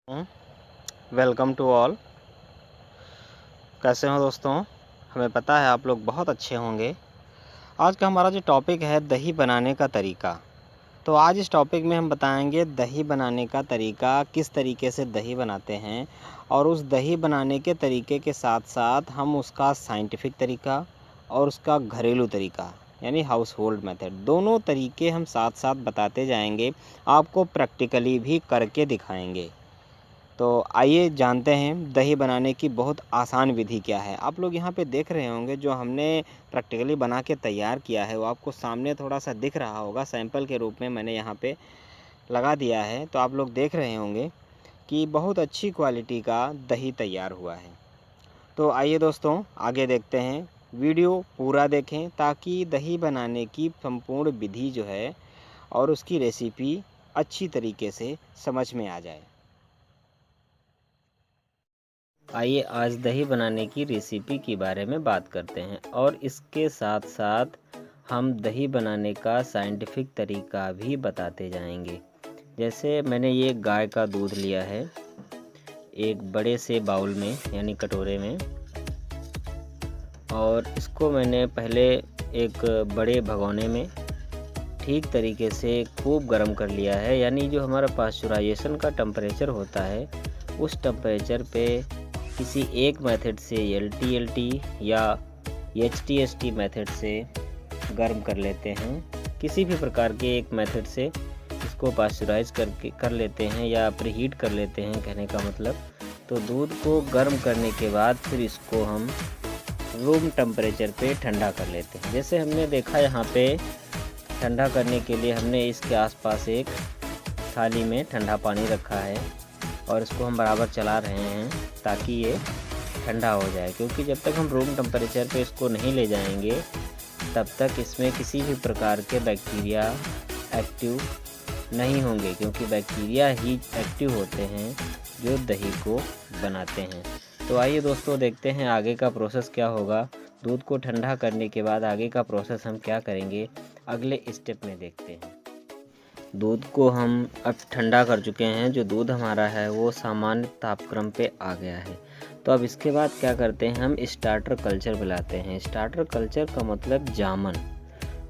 Welcome to all. कैसे हो दोस्तों? हमें पता है आप लोग बहुत अच्छे होंगे। आज का हमारा जो टॉपिक है दही बनाने का तरीका। तो आज इस टॉपिक में हम बताएंगे दही बनाने का तरीका, किस तरीके से दही बनाते हैं, और उस दही बनाने के तरीके के साथ साथ हम उसका साइंटिफिक तरीका और उसका घरेलू तरीका यानी हाउस होल्ड मेथड, दोनों तरीके हम साथ साथ बताते जाएंगे, आपको प्रैक्टिकली भी करके दिखाएंगे। तो आइए जानते हैं दही बनाने की बहुत आसान विधि क्या है। आप लोग यहाँ पे देख रहे होंगे जो हमने प्रैक्टिकली बना के तैयार किया है वो आपको सामने थोड़ा सा दिख रहा होगा, सैंपल के रूप में मैंने यहाँ पे लगा दिया है। तो आप लोग देख रहे होंगे कि बहुत अच्छी क्वालिटी का दही तैयार हुआ है। तो आइए दोस्तों आगे देखते हैं, वीडियो पूरा देखें ताकि दही बनाने की संपूर्ण विधि जो है और उसकी रेसिपी अच्छी तरीके से समझ में आ जाए। आइए आज दही बनाने की रेसिपी के बारे में बात करते हैं और इसके साथ साथ हम दही बनाने का साइंटिफिक तरीका भी बताते जाएंगे। जैसे मैंने ये गाय का दूध लिया है एक बड़े से बाउल में यानी कटोरे में, और इसको मैंने पहले एक बड़े भगोने में ठीक तरीके से खूब गर्म कर लिया है। यानी जो हमारा पास्चुराइजेशन का टेम्परेचर होता है उस टेम्परेचर पे किसी एक मेथड से LTLT या HTST मेथड से गर्म कर लेते हैं। किसी भी प्रकार के एक मेथड से इसको पास्चुराइज कर लेते हैं या प्रीहीट कर लेते हैं, कहने का मतलब। तो दूध को गर्म करने के बाद फिर इसको हम रूम टेम्परेचर पे ठंडा कर लेते हैं। जैसे हमने देखा यहाँ पे ठंडा करने के लिए हमने इसके आसपास एक थाली में ठंडा पानी रखा है और इसको हम बराबर चला रहे हैं ताकि ये ठंडा हो जाए, क्योंकि जब तक हम रूम टेम्परेचर पे इसको नहीं ले जाएंगे तब तक इसमें किसी भी प्रकार के बैक्टीरिया एक्टिव नहीं होंगे, क्योंकि बैक्टीरिया ही एक्टिव होते हैं जो दही को बनाते हैं। तो आइए दोस्तों देखते हैं आगे का प्रोसेस क्या होगा। दूध को ठंडा करने के बाद आगे का प्रोसेस हम क्या करेंगे अगले स्टेप में देखते हैं। दूध को हम अब ठंडा कर चुके हैं। जो दूध हमारा है वो सामान्य तापक्रम पे आ गया है। तो अब इसके बाद क्या करते हैं, हम स्टार्टर कल्चर मिलाते हैं। स्टार्टर कल्चर का मतलब जामन,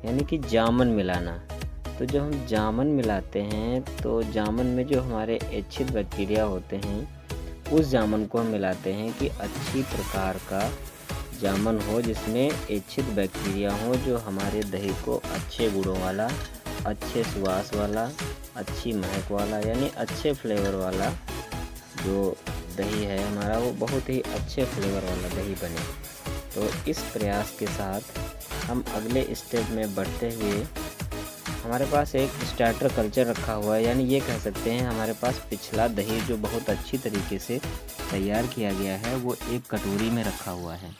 यानी कि जामन मिलाना। तो जब हम जामन मिलाते हैं तो जामन में जो हमारे इच्छित बैक्टीरिया होते हैं उस जामन को हम मिलाते हैं कि अच्छी प्रकार का जामन हो जिसमें इच्छित बैक्टीरिया हो जो हमारे दही को अच्छे गुणों वाला, अच्छे सुवास वाला, अच्छी महक वाला, यानी अच्छे फ्लेवर वाला जो दही है हमारा वो बहुत ही अच्छे फ्लेवर वाला दही बने। तो इस प्रयास के साथ हम अगले स्टेप में बढ़ते हुए हमारे पास एक स्टार्टर कल्चर रखा हुआ है, यानी ये कह सकते हैं हमारे पास पिछला दही जो बहुत अच्छी तरीके से तैयार किया गया है वो एक कटोरी में रखा हुआ है।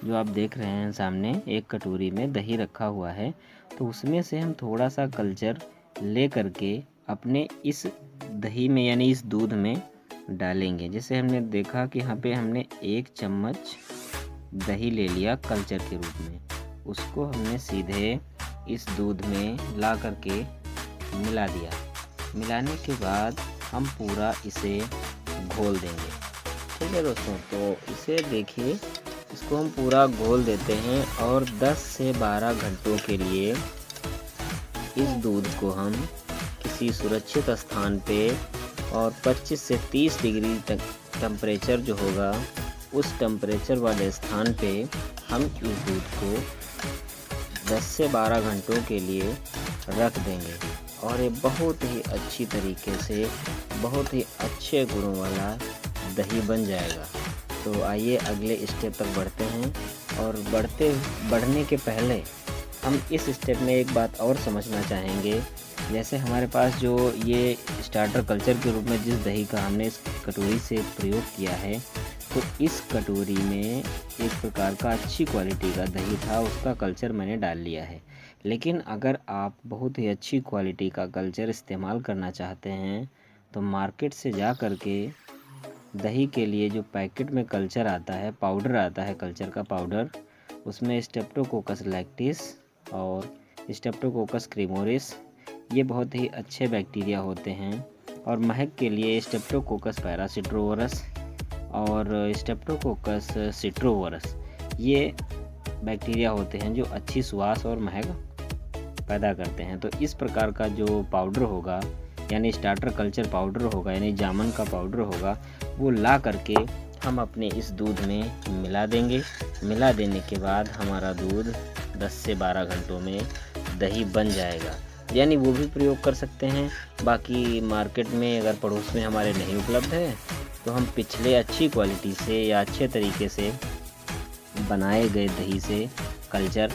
जो आप देख रहे हैं सामने एक कटोरी में दही रखा हुआ है। तो उसमें से हम थोड़ा सा कल्चर ले करके अपने इस दही में यानी इस दूध में डालेंगे। जैसे हमने देखा कि यहाँ पे हमने 1 चम्मच दही ले लिया कल्चर के रूप में, उसको हमने सीधे इस दूध में ला करके मिला दिया। मिलाने के बाद हम पूरा इसे घोल देंगे। ठीक है दोस्तों, तो इसे देखिए, इसको हम पूरा घोल देते हैं और 10 से 12 घंटों के लिए इस दूध को हम किसी सुरक्षित स्थान पे और 25 से 30 डिग्री तक टेम्परेचर जो होगा उस टेम्परेचर वाले स्थान पे हम इस दूध को 10 से 12 घंटों के लिए रख देंगे और ये बहुत ही अच्छी तरीके से बहुत ही अच्छे गुणों वाला दही बन जाएगा। तो आइए अगले स्टेप तक बढ़ते हैं, और बढ़ने के पहले हम इस स्टेप में एक बात और समझना चाहेंगे। जैसे हमारे पास जो ये स्टार्टर कल्चर के रूप में जिस दही का हमने इस कटोरी से प्रयोग किया है, तो इस कटोरी में एक प्रकार का अच्छी क्वालिटी का दही था, उसका कल्चर मैंने डाल लिया है। लेकिन अगर आप बहुत ही अच्छी क्वालिटी का कल्चर इस्तेमाल करना चाहते हैं तो मार्केट से जा कर के दही के लिए जो पैकेट में कल्चर आता है, पाउडर आता है कल्चर का पाउडर, उसमें स्ट्रेप्टोकोकस लैक्टिस और स्ट्रेप्टोकोकस क्रीमोरिस ये बहुत ही अच्छे बैक्टीरिया होते हैं और महक के लिए स्ट्रेप्टोकोकस पैरासिट्रोवरस और स्ट्रेप्टोकोकस सिट्रोवरस ये बैक्टीरिया होते हैं जो अच्छी सुवास और महक पैदा करते हैं। तो इस प्रकार का जो पाउडर होगा यानी स्टार्टर कल्चर पाउडर होगा यानी जामन का पाउडर होगा, वो ला करके हम अपने इस दूध में मिला देंगे। मिला देने के बाद हमारा दूध 10 से 12 घंटों में दही बन जाएगा। यानी वो भी प्रयोग कर सकते हैं। बाकी मार्केट में अगर पड़ोस में हमारे नहीं उपलब्ध है तो हम पिछले अच्छी क्वालिटी से या अच्छे तरीके से बनाए गए दही से कल्चर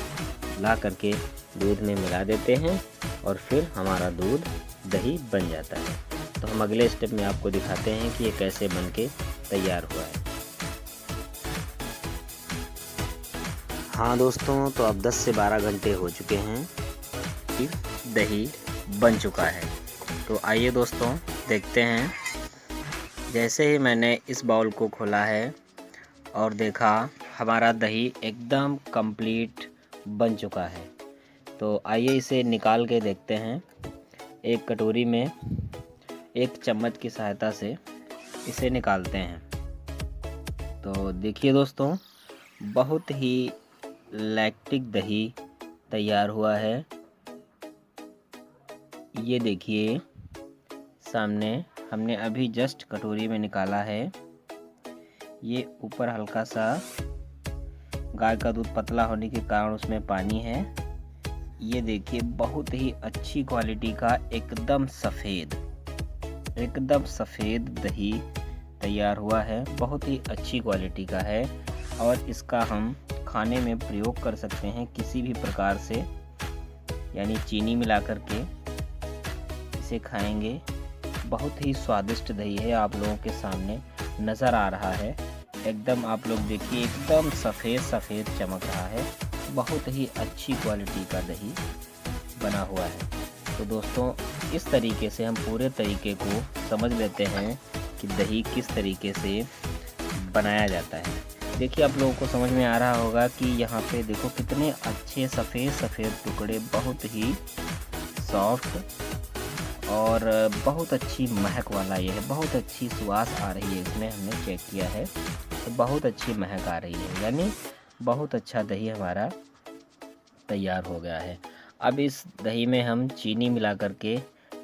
ला करके दूध में मिला देते हैं और फिर हमारा दूध दही बन जाता है। तो हम अगले स्टेप में आपको दिखाते हैं कि ये कैसे बनके तैयार हुआ है। हाँ दोस्तों, तो अब 10 से 12 घंटे हो चुके हैं कि दही बन चुका है। तो आइए दोस्तों देखते हैं। जैसे ही मैंने इस बाउल को खोला है और देखा, हमारा दही एकदम कंप्लीट बन चुका है। तो आइए इसे निकाल के देखते हैं। एक कटोरी में 1 चम्मच की सहायता से इसे निकालते हैं। तो देखिए दोस्तों, बहुत ही लैक्टिक दही तैयार हुआ है। ये देखिए सामने हमने अभी जस्ट कटोरी में निकाला है। ये ऊपर हल्का सा गाय का दूध पतला होने के कारण उसमें पानी है। ये देखिए बहुत ही अच्छी क्वालिटी का एकदम सफ़ेद दही तैयार हुआ है। बहुत ही अच्छी क्वालिटी का है और इसका हम खाने में प्रयोग कर सकते हैं किसी भी प्रकार से, यानी चीनी मिला करके इसे खाएंगे। बहुत ही स्वादिष्ट दही है, आप लोगों के सामने नज़र आ रहा है। एकदम आप लोग देखिए, एकदम सफ़ेद चमक रहा है। बहुत ही अच्छी क्वालिटी का दही बना हुआ है। तो दोस्तों इस तरीके से हम पूरे तरीके को समझ लेते हैं कि दही किस तरीके से बनाया जाता है। देखिए आप लोगों को समझ में आ रहा होगा कि यहाँ पे देखो कितने अच्छे सफ़ेद टुकड़े, बहुत ही सॉफ्ट और बहुत अच्छी महक वाला ये है। बहुत अच्छी सुवास आ रही है इसमें, हमने चेक किया है तो बहुत अच्छी महक आ रही है। यानी बहुत अच्छा दही हमारा तैयार हो गया है। अब इस दही में हम चीनी मिला करके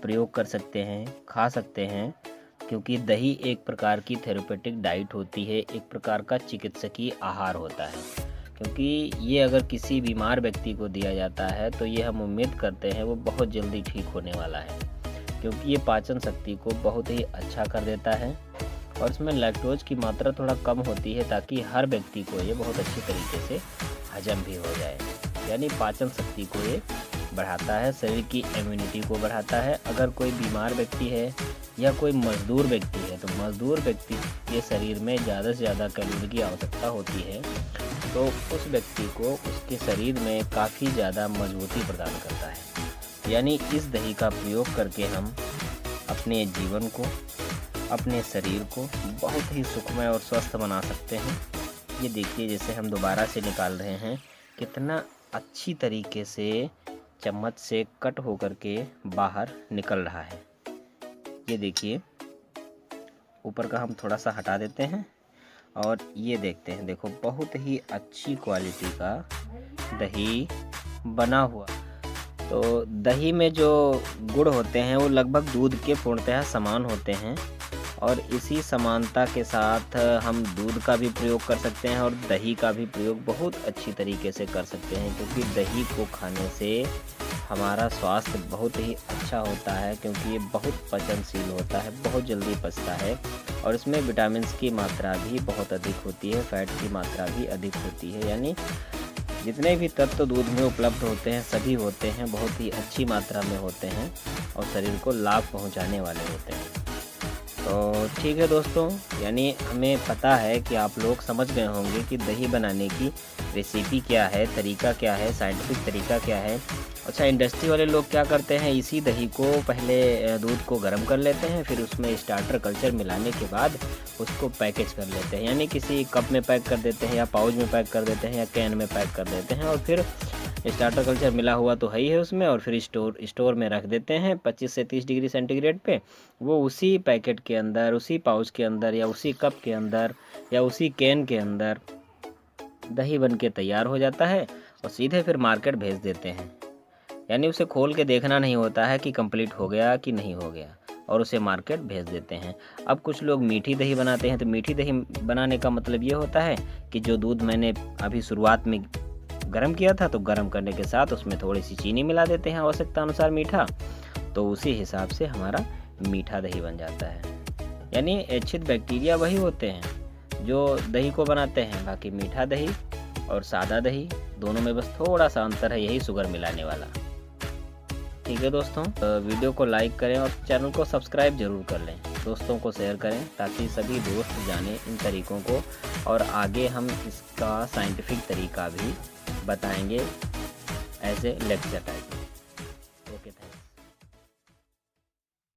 प्रयोग कर सकते हैं, खा सकते हैं, क्योंकि दही एक प्रकार की थेरेपेटिक डाइट होती है, एक प्रकार का चिकित्सकीय आहार होता है। क्योंकि ये अगर किसी बीमार व्यक्ति को दिया जाता है तो ये हम उम्मीद करते हैं वो बहुत जल्दी ठीक होने वाला है, क्योंकि ये पाचन शक्ति को बहुत ही अच्छा कर देता है और इसमें लैक्टोज की मात्रा थोड़ा कम होती है, ताकि हर व्यक्ति को ये बहुत अच्छी तरीके से हजम भी हो जाए। यानी पाचन शक्ति को ये बढ़ाता है, शरीर की इम्यूनिटी को बढ़ाता है। अगर कोई बीमार व्यक्ति है या कोई मजदूर व्यक्ति है तो मजदूर व्यक्ति के शरीर में ज़्यादा से ज़्यादा कैलोरी की आवश्यकता होती है, तो उस व्यक्ति को उसके शरीर में काफ़ी ज़्यादा मजबूती प्रदान करता है। यानी इस दही का प्रयोग करके हम अपने जीवन को, अपने शरीर को बहुत ही सुखमय और स्वस्थ बना सकते हैं। ये देखिए जैसे हम दोबारा से निकाल रहे हैं, कितना अच्छी तरीके से चम्मच से कट होकर के बाहर निकल रहा है। ये देखिए ऊपर का हम थोड़ा सा हटा देते हैं और ये देखते हैं, देखो बहुत ही अच्छी क्वालिटी का दही बना हुआ। तो दही में जो गुण होते हैं वो लगभग दूध के पूर्णतः समान होते हैं और इसी समानता के साथ हम दूध का भी प्रयोग कर सकते हैं और दही का भी प्रयोग बहुत अच्छी तरीके से कर सकते हैं, क्योंकि दही को खाने से हमारा स्वास्थ्य बहुत ही अच्छा होता है, क्योंकि ये बहुत पचनशील होता है, बहुत जल्दी पचता है और इसमें विटामिन की मात्रा भी बहुत अधिक होती है, फैट की मात्रा भी अधिक होती है। यानी जितने भी तत्व दूध में उपलब्ध होते हैं सभी होते हैं, बहुत ही अच्छी मात्रा में होते हैं और शरीर को लाभ पहुंचाने वाले होते हैं। तो ठीक है दोस्तों, यानी हमें पता है कि आप लोग समझ गए होंगे कि दही बनाने की रेसिपी क्या है, तरीका क्या है, साइंटिफिक तरीका क्या है। अच्छा, इंडस्ट्री वाले लोग क्या करते हैं, इसी दही को पहले दूध को गर्म कर लेते हैं, फिर उसमें स्टार्टर कल्चर मिलाने के बाद उसको पैकेज कर लेते हैं, यानी किसी कप में पैक कर देते हैं या पाउच में पैक कर देते हैं या कैन में पैक कर देते हैं और फिर स्टार्टर कल्चर मिला हुआ तो है ही है उसमें, और फिर स्टोर में रख देते हैं 25 से 30 डिग्री सेंटीग्रेड पे। वो उसी पैकेट के अंदर, उसी पाउच के अंदर, या उसी कप के अंदर, या उसी कैन के अंदर दही बन के तैयार हो जाता है और सीधे फिर मार्केट भेज देते हैं। यानी उसे खोल के देखना नहीं होता है कि कंप्लीट हो गया कि नहीं हो गया, और उसे मार्केट भेज देते हैं। अब कुछ लोग मीठी दही बनाते हैं, तो मीठी दही बनाने का मतलब ये होता है कि जो दूध मैंने अभी शुरुआत में गर्म किया था, तो गर्म करने के साथ उसमें थोड़ी सी चीनी मिला देते हैं आवश्यकता अनुसार मीठा, तो उसी हिसाब से हमारा मीठा दही बन जाता है। यानी इच्छित बैक्टीरिया वही होते हैं जो दही को बनाते हैं, बाकी मीठा दही और सादा दही दोनों में बस थोड़ा सा अंतर है, यही शुगर मिलाने वाला। ठीक है दोस्तों, वीडियो को लाइक करें और चैनल को सब्सक्राइब जरूर कर लें, दोस्तों को शेयर करें ताकि सभी दोस्त जानें इन तरीक़ों को, और आगे हम इसका साइंटिफिक तरीका भी बताएंगे एज ए लेक्चर टाइप।